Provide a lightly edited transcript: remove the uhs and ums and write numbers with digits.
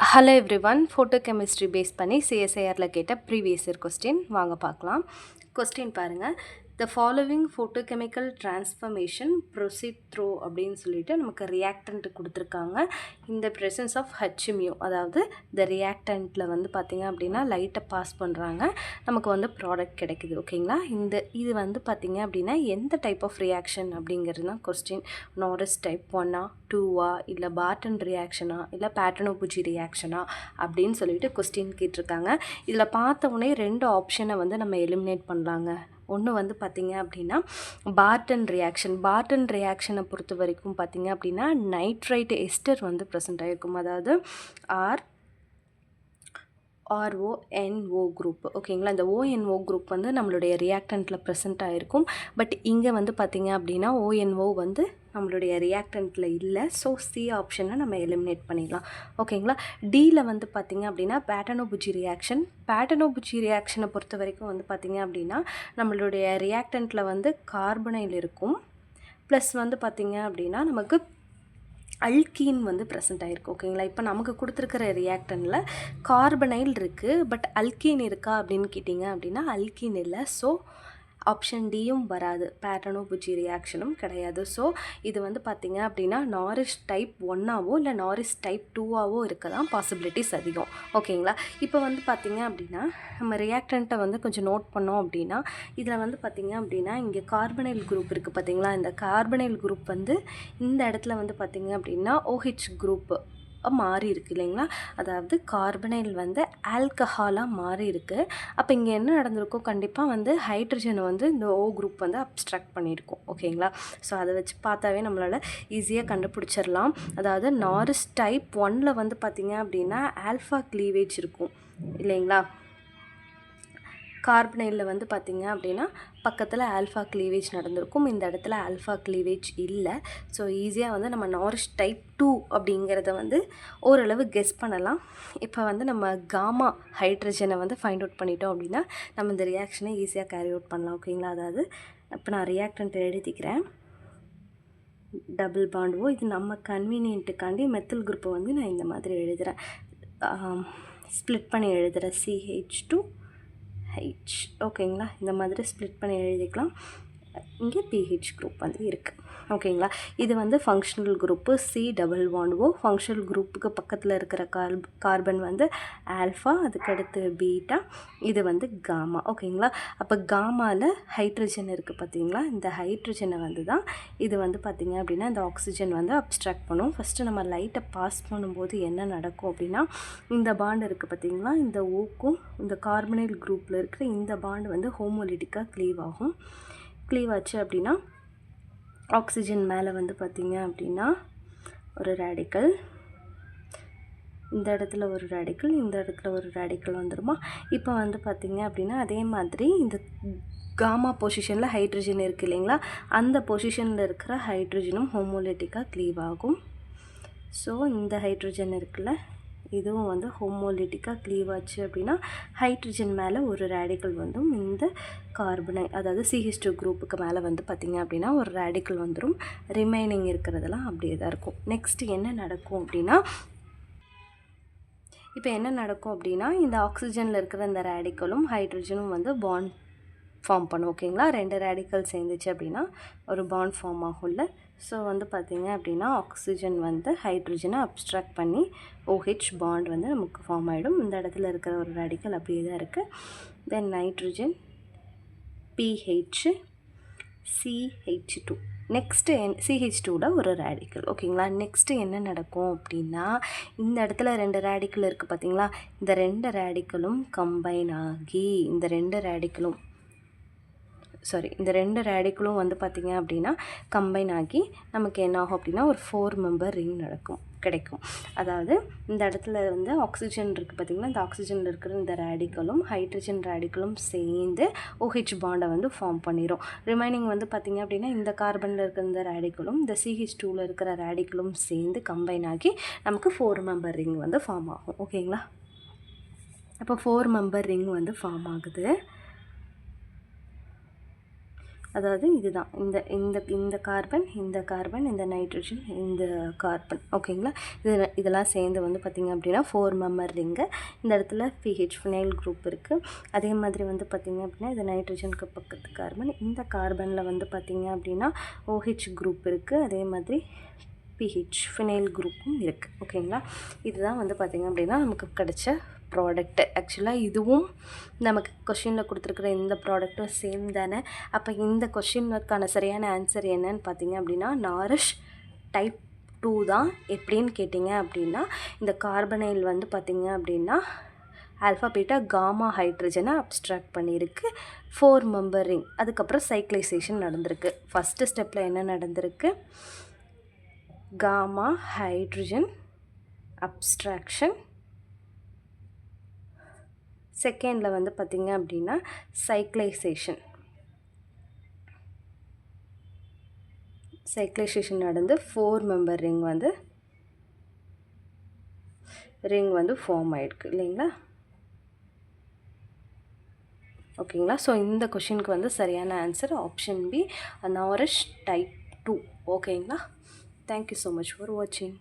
Hello everyone, photo chemistry base பண்ணி சிஎஸ்ஐஆரில் கேட்ட ப்ரீவியஸ் இயர் கொஸ்டின் வாங்க பார்க்கலாம். கொஸ்டின் பாருங்கள். The following photochemical transformation proceed through அப்படின்னு சொல்லிட்டு நமக்கு ரியாக்டன்ட் கொடுத்துருக்காங்க. இந்த ப்ரெசன்ஸ் ஆஃப் ஹெச்மியூ, அதாவது இந்த ரியாக்டன்ட்டில் வந்து பார்த்திங்க அப்படின்னா லைட்டை பாஸ் பண்ணுறாங்க, நமக்கு வந்து ப்ராடக்ட் கிடைக்குது. ஓகேங்களா? இது வந்து பார்த்திங்க அப்படின்னா எந்த டைப் ஆஃப் ரியாக்ஷன் அப்படிங்கிறது தான் கொஸ்டின். நாரிஸ் டைப் 1ஆ 2ஆ இல்லை பார்டன் ரியாக்ஷனா இல்லை பேட்டனோபுஜி ரியாக்ஷனா அப்படின்னு சொல்லிட்டு கொஸ்டின் கேட்டிருக்காங்க. இதில் பார்த்த உடனே 2 ஆப்ஷனை வந்து நம்ம எலிமினேட் பண்ணலாங்க. ஒன்று வந்து பார்த்திங்க அப்படின்னா பார்டன் ரியாக்ஷனை பொறுத்த வரைக்கும் பார்த்திங்க அப்படின்னா நைட்ரைட் எஸ்டர் வந்து ப்ரெசென்ட் ஆகிருக்கும், அதாவது RONO குரூப். ஓகேங்களா? இந்த ONO குரூப் வந்து நம்மளுடைய ரியாக்டண்ட்டில் ப்ரெசென்ட் ஆகிருக்கும். பட் இங்கே வந்து பார்த்திங்க அப்படின்னா ONO வந்து நம்மளுடைய ரியாக்டண்ட்டில் இல்லை. ஸோ சி ஆப்ஷனை நம்ம எலிமினேட் பண்ணிடலாம். ஓகேங்களா? டியில் வந்து பார்த்திங்க அப்படின்னா பேட்டனோபுஜி ரியாக்ஷனை பொறுத்த வரைக்கும் வந்து பார்த்திங்க அப்படின்னா நம்மளுடைய ரியாக்டண்ட்டில் வந்து கார்பனைல் இருக்கும், ப்ளஸ் வந்து பார்த்திங்க அப்படின்னா நமக்கு அல்கீன் வந்து ப்ரெசென்ட் ஆகிருக்கு. ஓகேங்களா? இப்போ நமக்கு கொடுத்துருக்கிற ரியாக்டனில் கார்பனைல் இருக்குது, பட் அல்கீன் இருக்கா அப்படின்னு கேட்டிங்க அப்படின்னா அல்கீன் இல்லை. ஸோ ஆப்ஷன் டியும் வராது, பேட்டனோபுஜி ரியாக்ஷனும் கிடையாது. ஸோ இது வந்து பார்த்திங்க அப்படின்னா நாரிஸ் டைப் 1ஆவோ இல்லை நாரிஸ் டைப் 2ஆவோ இருக்க தான் பாசிபிலிட்டிஸ் அதிகம். ஓகேங்களா? இப்போ வந்து பார்த்திங்க அப்படின்னா நம்ம ரியாக்டண்ட்டை வந்து கொஞ்சம் நோட் பண்ணோம் அப்படின்னா இதில் வந்து பார்த்திங்க அப்படின்னா இங்கே கார்பனைல் குரூப் இருக்குது பார்த்திங்களா? இந்த கார்பனைல் குரூப் வந்து இந்த இடத்துல வந்து பார்த்திங்க அப்படின்னா OH குரூப்பு மாறி இருக்குது இல்லைங்களா? அதாவது கார்பனைல் வந்து ஆல்கஹாலாக மாறி இருக்குது. அப்போ இங்கே என்ன நடந்திருக்கும், கண்டிப்பாக வந்து ஹைட்ரஜனை வந்து இந்த O குரூப் வந்து அப்ஸ்ட்ராக்ட் பண்ணியிருக்கும். ஓகேங்களா? ஸோ அதை வச்சு பார்த்தாவே நம்மளால் ஈஸியாக கண்டுபிடிச்சிடலாம். அதாவது நாரிஸ் டைப் 1ல் வந்து பார்த்திங்க அப்படின்னா ஆல்ஃபா க்ளீவேஜ் இருக்கும் இல்லைங்களா? கார்பனைலில் வந்து பார்த்திங்க அப்படின்னா பக்கத்தில் ஆல்ஃபா க்ளீவேஜ் நடந்திருக்கும், இந்த இடத்துல ஆல்ஃபா க்ளீவேஜ் இல்லை. ஸோ ஈஸியாக வந்து நம்ம நாரிஸ் டைப் 2 அப்படிங்கிறத வந்து ஓரளவு கெஸ் பண்ணலாம். இப்போ வந்து நம்ம காமா ஹைட்ரஜனை வந்து ஃபைண்ட் அவுட் பண்ணிட்டோம் அப்படின்னா நம்ம இந்த ரியாக்ஷனை ஈஸியாக கேரி அவுட் பண்ணலாம். ஓகேங்களா? அதாவது இப்போ நான் ரியாக்டன்ட் எழுதிக்கிறேன், டபுள் பாண்ட் ஓ. இது நம்ம கன்வீனியன்ட்டுக்காண்டி மெத்தில் குரூப்பை வந்து நான் இந்த மாதிரி எழுதுகிறேன், ஸ்ப்ளிட் பண்ணி எழுதுகிறேன், CH2H. ஓகேங்களா? இந்த மாதிரி ஸ்ப்ளிட் பண்ணி எழுதிக்கலாம். இங்கே PH குரூப் வந்து இருக்குது. ஓகேங்களா? இது வந்து ஃபங்க்ஷனல் குரூப்பு C+O. ஃபங்க்ஷனல் குரூப்புக்கு பக்கத்தில் இருக்கிற கார்பன் வந்து ஆல்ஃபா, அதுக்கடுத்து பீட்டா, இது வந்து காமா. ஓகேங்களா? அப்போ காமாவில் ஹைட்ரஜன் இருக்குது பார்த்திங்களா? இந்த ஹைட்ரஜனை வந்து தான் இது வந்து பார்த்திங்க அப்படின்னா இந்த ஆக்சிஜன் வந்து அப்ஸ்ட்ராக்ட் பண்ணும். ஃபஸ்ட்டு நம்ம லைட்டை பாஸ் பண்ணும்போது என்ன நடக்கும் அப்படின்னா இந்த பாண்ட் இருக்குது பார்த்திங்களா? இந்த ஓக்கும் இந்த கார்பனைல் குரூப்பில் இருக்கிற இந்த பாண்ட் வந்து ஹோமோலிட்டிக்காக க்ளீவ் ஆகும். க்ளீவ் ஆச்சு அப்படின்னா ஆக்சிஜன் மேலே வந்து பார்த்திங்க அப்படின்னா ஒரு ரேடிக்கல், இந்த இடத்துல ஒரு ரேடிக்கல், இந்த இடத்துல ஒரு ரேடிக்கல் வந்துடுமா? இப்போ வந்து பார்த்திங்க அப்படின்னா அதே மாதிரி இந்த காமா பொசிஷனில் ஹைட்ரஜன் இருக்குது இல்லைங்களா? அந்த பொசிஷனில் இருக்கிற ஹைட்ரஜனும் ஹோமோலிட்டிக்காக க்ளீவ் ஆகும். ஸோ இந்த ஹைட்ரஜன் இருக்குல்ல, இதுவும் வந்து ஹோமோலிட்டிக்காக க்ளீவ் ஆச்சு அப்படின்னா ஹைட்ரஜன் மேலே ஒரு ரேடிக்கல் வந்தும், இந்த கார்பனை அதாவது CH2 குரூப்புக்கு மேலே வந்து பார்த்திங்க அப்படின்னா ஒரு ரேடிக்கல் வந்துடும். ரிமைனிங் இருக்கிறதெல்லாம் அப்படியே தான் இருக்கும். நெக்ஸ்ட்டு என்ன நடக்கும் அப்படின்னா இப்போ என்ன நடக்கும் அப்படின்னா இந்த ஆக்சிஜனில் இருக்கிற இந்த ரேடிக்கலும் ஹைட்ரஜனும் வந்து பாண்ட் ஃபார்ம் பண்ணும். ஓகேங்களா? 2 ரேடிக்கல் சேர்ந்துச்சு அப்படின்னா ஒரு பாண்ட் ஃபார்ம் ஆகும்ல. ஸோ வந்து பார்த்திங்க அப்படின்னா ஆக்சிஜன் வந்து ஹைட்ரஜனை அப்ஸ்ட்ராக்ட் பண்ணி OH பாண்ட் வந்து நமக்கு ஃபார்ம் ஆகிடும். இந்த இடத்துல இருக்கிற ஒரு ரேடிக்கல் அப்படியே தான் இருக்குது. தென் நைட்ரஜன் PH CH2. நெக்ஸ்ட்டு CH2வில் ஒரு ரேடிக்கல். ஓகேங்களா? நெக்ஸ்ட்டு என்ன நடக்கும் அப்படின்னா இந்த இடத்துல 2 ரேடிக்கல் இருக்குது பார்த்திங்களா? இந்த 2 ரேடிக்கலும் கம்பைன் ஆகி இந்த 2 ரேடிக்கலும் வந்து பார்த்திங்க அப்படின்னா கம்பைன் ஆகி நமக்கு என்ன ஆகும் அப்படின்னா ஒரு 4 மெம்பர் ரிங் கிடைக்கும். அதாவது இந்த இடத்துல வந்து ஆக்சிஜன் இருக்குது பார்த்திங்கன்னா, இந்த ஆக்சிஜனில் இருக்கிற இந்த ரேடிக்கலும் ஹைட்ரஜன் ரேடிக்கலும் சேர்ந்து OH பாண்டை வந்து ஃபார்ம் பண்ணிடும். ரிமைனிங் வந்து பார்த்திங்க அப்படின்னா இந்த கார்பனில் இருக்கிற இந்த ரேடிக்கலும் இந்த CH2வில் இருக்கிற ரேடிக்கலும் சேர்ந்து கம்பைன் ஆகி நமக்கு 4 மெம்பர் ரிங் வந்து ஃபார்ம் ஆகும். ஓகேங்களா? அப்போ 4 மெம்பர் ரிங் வந்து ஃபார்ம் ஆகுது. அதாவது இதுதான் இந்த இந்த இந்த கார்பன், இந்த நைட்ரஜன், இந்த கார்பன். ஓகேங்களா? இதெல்லாம் சேர்ந்து வந்து பார்த்திங்க அப்படின்னா 4 மெம்பர் ரிங்கு. இந்த இடத்துல பிஹெச் ஃபினைல் குரூப் இருக்குது. அதே மாதிரி வந்து பார்த்திங்க அப்படின்னா இது நைட்ரஜனுக்கு பக்கத்து கார்பன். இந்த கார்பனில் வந்து பார்த்திங்க அப்படின்னா OH குரூப் இருக்குது. அதே மாதிரி பிஹெச் ஃபினைல் குரூப்பும் இருக்குது. ஓகேங்களா? இதுதான் வந்து பார்த்திங்க அப்படின்னா நமக்கு கிடைச்ச ப்ராடக்ட்டு. ஆக்சுவலாக இதுவும் நமக்கு கொஷினில் கொடுத்துருக்குற இந்த ப்ராடக்ட்டும் சேம் தானே. அப்போ இந்த கொஷினுக்கான சரியான ஆன்சர் என்னன்னு பார்த்தீங்க அப்படின்னா நாரிஷ் டைப் 2 தான். எப்படின்னு கேட்டிங்க அப்படின்னா இந்த கார்பனைல் வந்து பார்த்திங்க அப்படின்னா ஆல்ஃபா பீட்டா காமா ஹைட்ரஜனை அப்ஸ்ட்ராக்ட் பண்ணியிருக்கு 4 மெம்பர் ரிங். அதுக்கப்புறம் சைக்ளைசேஷன் நடந்திருக்கு. ஃபஸ்ட்டு ஸ்டெப்பில் என்ன நடந்திருக்கு? Gamma hydrogen abstraction. செகண்டில் வந்து பார்த்திங்க அப்படின்னா சைக்ளைசேஷன் நடந்து 4 மெம்பர் ரிங் வந்து ஃபார்ம் ஆகிருக்கு இல்லைங்களா? ஓகேங்களா? ஸோ இந்த கொஷினுக்கு வந்து சரியான ஆன்சர் ஆப்ஷன் பி, நாரிஷ் டைப் 2. ஓகேங்களா? தேங்க்யூ ஸோ மச் ஃபார் வாட்சிங்.